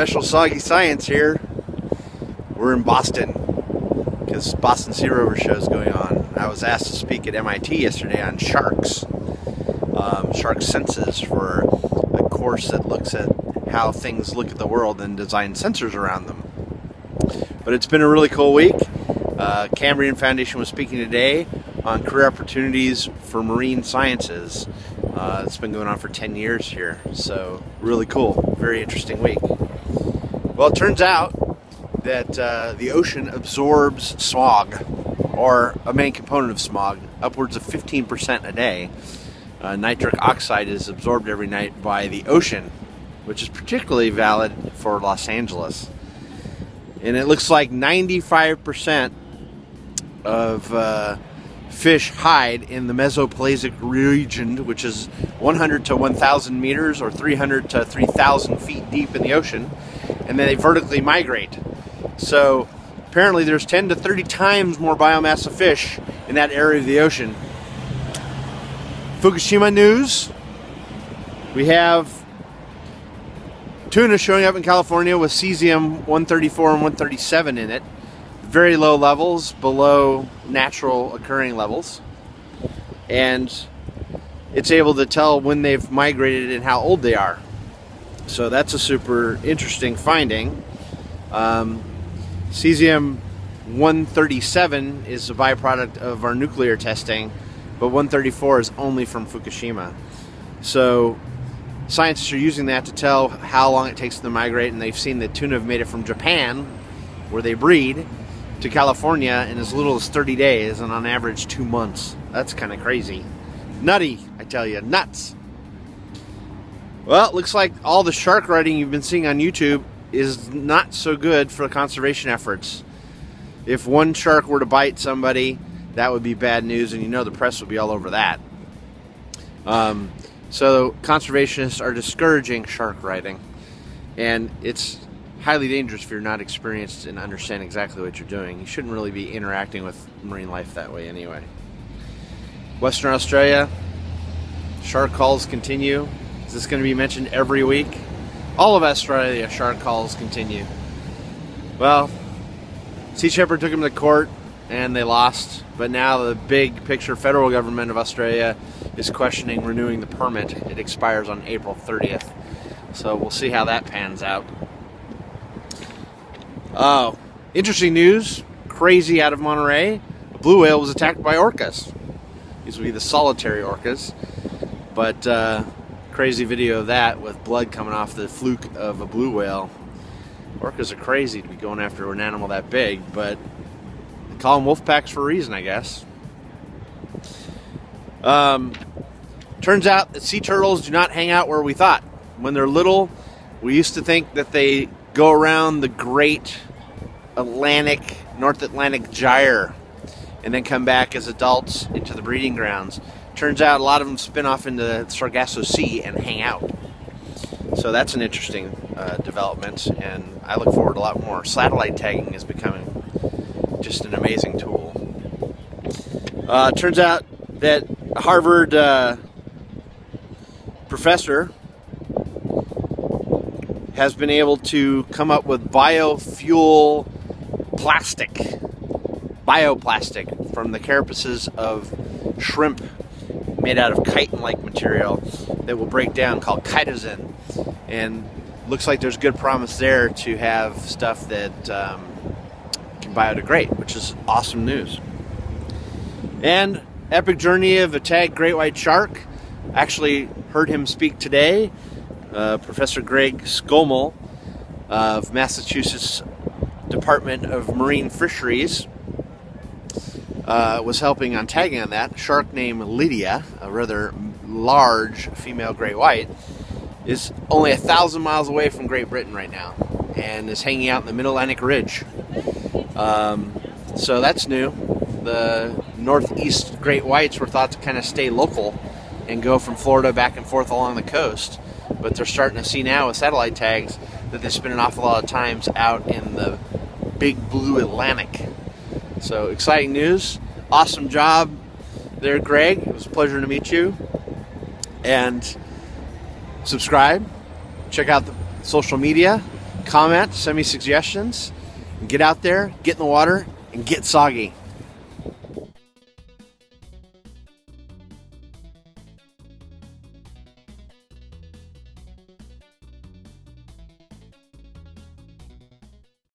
special Soggy Science here. We're in Boston because Boston Sea Rover show is going on. I was asked to speak at MIT yesterday on sharks, shark senses, for a course that looks at how things look at the world and design sensors around them. But it's been a really cool week. Cambrian Foundation was speaking today on career opportunities for marine sciences. It's been going on for 10 years here, so really cool, very interesting week. Well, it turns out that the ocean absorbs smog, or a main component of smog, upwards of 15% a day. Nitric oxide is absorbed every night by the ocean, which is particularly valid for Los Angeles. And it looks like 95% of fish hide in the Mesopelagic region, which is 100 to 1,000 meters or 300 to 3,000 feet deep in the ocean, and then they vertically migrate. So apparently there's 10 to 30 times more biomass of fish in that area of the ocean. Fukushima news. We have tuna showing up in California with cesium-134 and 137 in it. Very low levels, below natural occurring levels. And it's able to tell when they've migrated and how old they are. So that's a super interesting finding. Cesium-137 is a byproduct of our nuclear testing, but 134 is only from Fukushima. So scientists are using that to tell how long it takes them to migrate, and they've seen that tuna have made it from Japan, where they breed, to California in as little as 30 days, and on average 2 months. That's kind of crazy. Nutty, I tell you, nuts. Well, it looks like all the shark writing you've been seeing on YouTube is not so good for conservation efforts. If one shark were to bite somebody, that would be bad news, and you know the press would be all over that. So conservationists are discouraging shark writing, and it's highly dangerous if you're not experienced and understand exactly what you're doing. You shouldn't really be interacting with marine life that way anyway. Western Australia, shark calls continue. Is this going to be mentioned every week? All of Australia, shark calls continue. Well, Sea Shepherd took them to court and they lost, but now the big picture federal government of Australia is questioning renewing the permit. It expires on April 30th. So we'll see how that pans out. Interesting news, crazy out of Monterey. A blue whale was attacked by orcas. These would be the solitary orcas, but crazy video of that with blood coming off the fluke of a blue whale. Orcas are crazy to be going after an animal that big, but they call them wolf packs for a reason, I guess. Turns out that sea turtles do not hang out where we thought. When they're little, we used to think that they go around the great North Atlantic gyre and then come back as adults into the breeding grounds. Turns out a lot of them spin off into the Sargasso Sea and hang out. So that's an interesting development, and I look forward to a lot more. Satellite tagging is becoming just an amazing tool. Turns out that a Harvard professor has been able to come up with bioplastic from the carapaces of shrimp made out of chitin-like material that will break down, called chitosan. And looks like there's good promise there to have stuff that can biodegrade, which is awesome news. And epic journey of a tagged great white shark. Actually heard him speak today. Professor Greg Skomel of Massachusetts Department of Marine Fisheries was helping on tagging on that. A shark named Lydia, a rather large female great white, is only 1,000 miles away from Great Britain right now and is hanging out in the Mid-Atlantic Ridge. So that's new. The northeast great whites were thought to kind of stay local and go from Florida back and forth along the coast, but they're starting to see now with satellite tags that they spend an awful lot of times out in the big blue Atlantic. So exciting news. Awesome job there, Greg. It was a pleasure to meet you. And subscribe, check out the social media, comment, send me suggestions, and get out there, get in the water, and get soggy.